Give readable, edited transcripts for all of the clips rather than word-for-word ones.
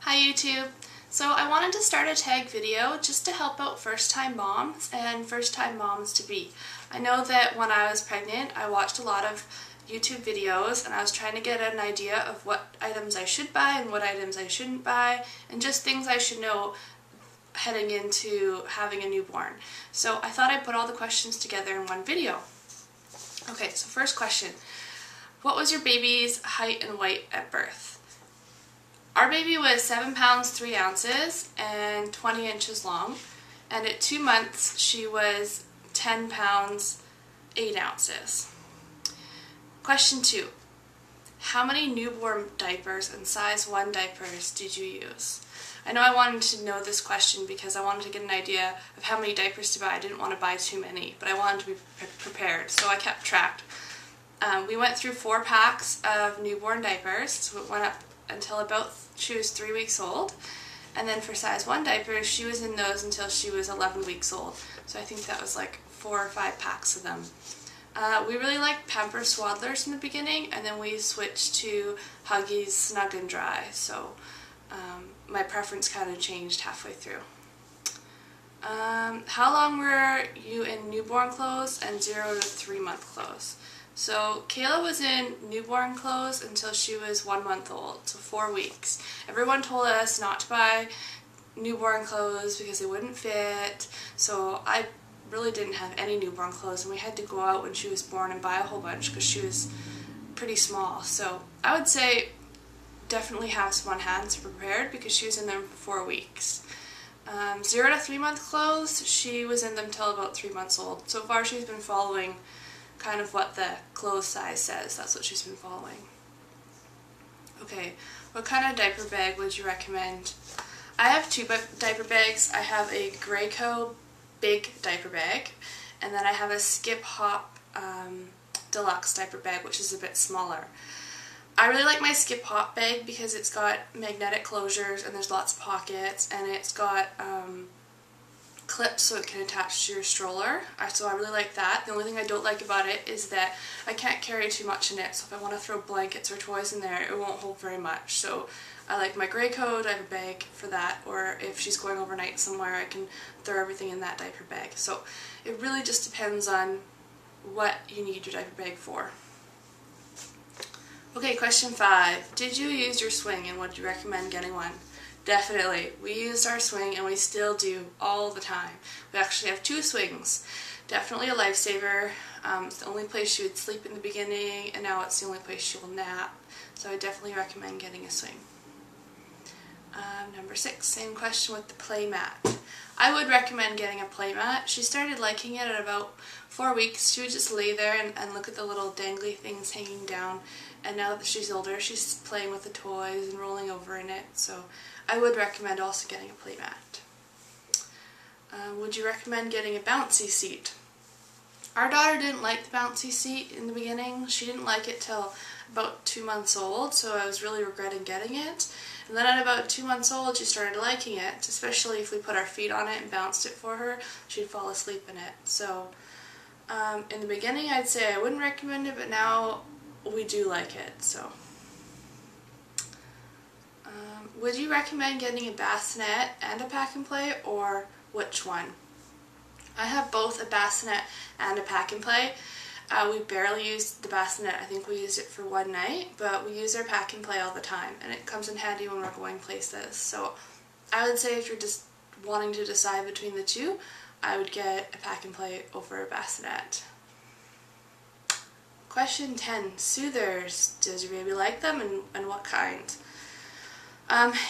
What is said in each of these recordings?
Hi YouTube! So I wanted to start a tag video just to help out first-time moms and first-time moms-to-be. I know that when I was pregnant I watched a lot of YouTube videos and I was trying to get an idea of what items I should buy and what items I shouldn't buy and just things I should know heading into having a newborn. So I thought I'd put all the questions together in one video. Okay, so first question. What was your baby's height and weight at birth? Our baby was 7 pounds 3 ounces and 20 inches long, and at 2 months she was 10 pounds 8 ounces. Question 2. How many newborn diapers and size 1 diapers did you use? I know I wanted to know this question because I wanted to get an idea of how many diapers to buy. I didn't want to buy too many, but I wanted to be prepared, so I kept track. We went through 4 packs of newborn diapers, so it went up until about she was 3 weeks old, and then for size 1 diapers she was in those until she was 11 weeks old, so I think that was like 4 or 5 packs of them. We really liked Pampers Swaddlers in the beginning, and then we switched to Huggies Snug and Dry, so my preference kind of changed halfway through. How long were you in newborn clothes and 0 to 3 month clothes? So Kayla was in newborn clothes until she was 1 month old, so 4 weeks. Everyone told us not to buy newborn clothes because they wouldn't fit, so I really didn't have any newborn clothes, and we had to go out when she was born and buy a whole bunch because she was pretty small. So I would say definitely have some on hand to prepared because she was in them for 4 weeks. 0 to 3 month clothes, she was in them till about 3 months old. So far she's been following kind of what the clothes size says. That's what she's been following. Okay, what kind of diaper bag would you recommend? I have 2 diaper bags. I have a Graco big diaper bag, and then I have a Skip Hop deluxe diaper bag, which is a bit smaller. I really like my Skip Hop bag because it's got magnetic closures and there's lots of pockets, and it's got clips so it can attach to your stroller, so I really like that. The only thing I don't like about it is that I can't carry too much in it, so if I want to throw blankets or toys in there it won't hold very much. So I like my Graco diaper bag for that, or if she's going overnight somewhere I can throw everything in that diaper bag. So it really just depends on what you need your diaper bag for. Okay, question 5. Did you use your swing and would you recommend getting one? Definitely. We used our swing and we still do all the time. We actually have 2 swings. Definitely a lifesaver. It's the only place she would sleep in the beginning, and now it's the only place she will nap. So I definitely recommend getting a swing. Number 6, same question with the playmat. I would recommend getting a playmat. She started liking it at about 4 weeks. She would just lay there and look at the little dangly things hanging down, and now that she's older she's playing with the toys and rolling over in it, so I would recommend also getting a playmat. Would you recommend getting a bouncy seat? Our daughter didn't like the bouncy seat in the beginning. She didn't like it till about 2 months old, so I was really regretting getting it. And then at about 2 months old she started liking it, especially if we put our feet on it and bounced it for her, she'd fall asleep in it. So in the beginning I'd say I wouldn't recommend it, but now we do like it. So would you recommend getting a bassinet and a pack and play, or which one? I have both a bassinet and a pack and play. We barely used the bassinet. I think we used it for 1 night, but we use our pack and play all the time, and it comes in handy when we're going places. So I would say if you're just wanting to decide between the 2, I would get a pack and play over a bassinet. Question 10. Soothers. Does your baby like them, and what kind?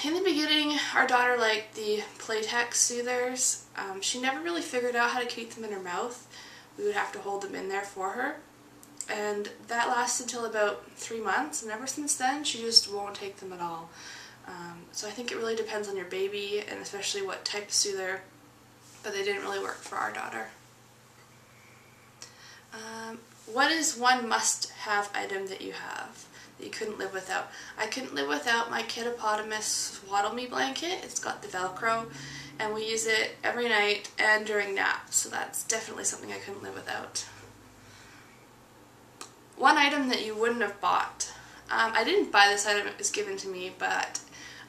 In the beginning our daughter liked the Playtex soothers. She never really figured out how to keep them in her mouth. We would have to hold them in there for her, and that lasted until about 3 months, and ever since then she just won't take them at all. So I think it really depends on your baby and especially what type of soother, but they didn't really work for our daughter. What is one must-have item that you have that you couldn't live without? I couldn't live without my Kiddopotamus Swaddle Me blanket. It's got the Velcro, and we use it every night and during naps, so that's definitely something I couldn't live without. One item that you wouldn't have bought. I didn't buy this item, it was given to me, but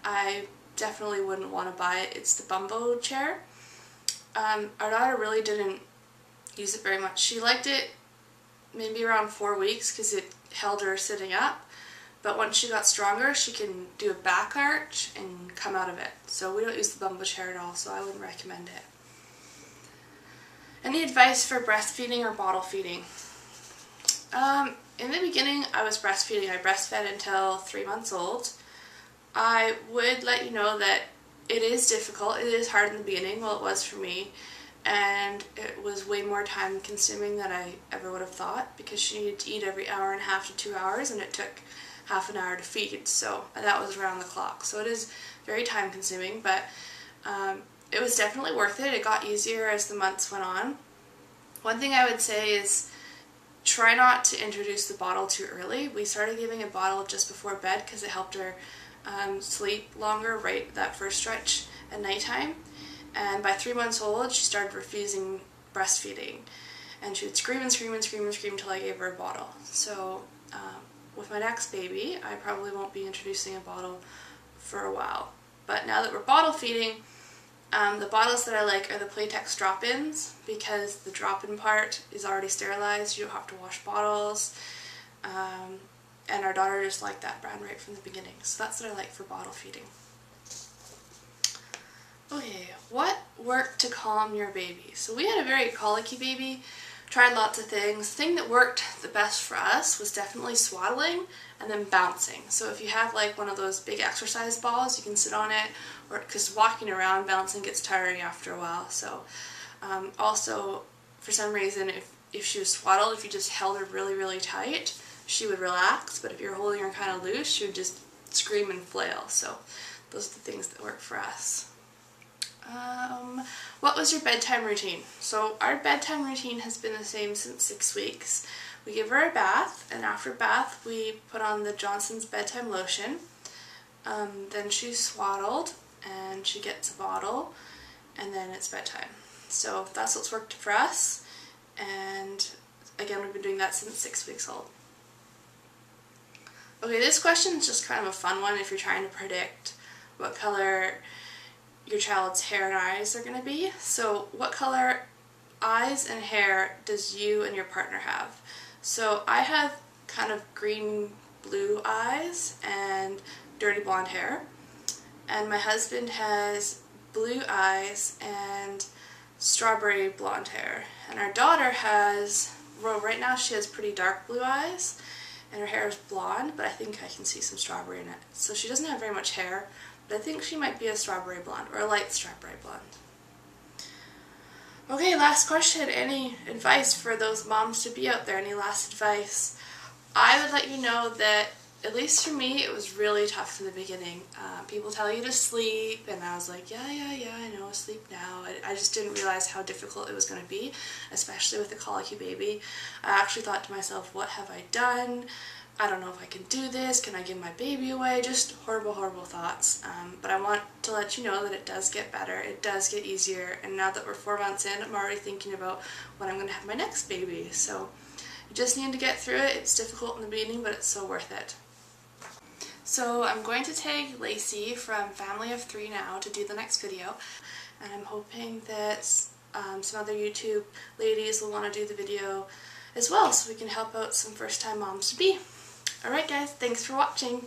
I definitely wouldn't want to buy it. It's the Bumbo chair. Our daughter really didn't use it very much. She liked it maybe around 4 weeks because it held her sitting up, but once she got stronger she can do a back arch and come out of it. So we don't use the Bumbo chair at all, so I wouldn't recommend it. Any advice for breastfeeding or bottle feeding? In the beginning I was breastfeeding. I breastfed until 3 months old. I would let you know that it is difficult. It is hard in the beginning, well it was for me, and it was way more time consuming than I ever would have thought because she needed to eat every hour and a half to 2 hours, and it took half an hour to feed, so that was around the clock. So it is very time consuming, but it was definitely worth it. It got easier as the months went on. One thing I would say is try not to introduce the bottle too early. We started giving a bottle just before bed because it helped her sleep longer right that first stretch at nighttime. And by 3 months old she started refusing breastfeeding, and she would scream and scream and scream and scream until I gave her a bottle. So with my next baby I probably won't be introducing a bottle for a while. But now that we're bottle feeding, the bottles that I like are the Playtex drop-ins because the drop-in part is already sterilized. You don't have to wash bottles. And our daughter just liked that brand right from the beginning. So that's what I like for bottle feeding. Okay, what worked to calm your baby? So we had a very colicky baby, tried lots of things. The thing that worked the best for us was definitely swaddling and then bouncing. So if you have like one of those big exercise balls, you can sit on it, or because walking around bouncing gets tiring after a while. So also, for some reason, if she was swaddled, if you just held her really, really tight, she would relax, but if you're holding her kind of loose, she would just scream and flail. So those are the things that work for us. What was your bedtime routine? So our bedtime routine has been the same since 6 weeks. We give her a bath, and after bath we put on the Johnson's bedtime lotion. Then she's swaddled and she gets a bottle, and then it's bedtime. So that's what's worked for us, and again we've been doing that since 6 weeks old. Okay, this question is just kind of a fun one if you're trying to predict what color your child's hair and eyes are going to be. So what color eyes and hair does you and your partner have? So I have kind of green blue eyes and dirty blonde hair, and my husband has blue eyes and strawberry blonde hair, and our daughter has, well right now she has pretty dark blue eyes and her hair is blonde, but I think I can see some strawberry in it. So she doesn't have very much hair, but I think she might be a strawberry blonde, or a light strawberry blonde. Okay, last question. Any advice for those moms to be out there? Any last advice? I would let you know that, at least for me, it was really tough in the beginning. People tell you to sleep, and I was like, yeah, I know, sleep now. I just didn't realize how difficult it was going to be, especially with a colicky baby. I actually thought to myself, what have I done? I don't know if I can do this. Can I give my baby away? Just horrible, horrible thoughts. But I want to let you know that it does get better. It does get easier. And now that we're 4 months in, I'm already thinking about when I'm going to have my next baby. So you just need to get through it. It's difficult in the beginning, but it's so worth it. So I'm going to tag Lacey from Family of 3 now to do the next video. And I'm hoping that some other YouTube ladies will want to do the video as well, so we can help out some first-time moms-to-be. Alright guys, thanks for watching.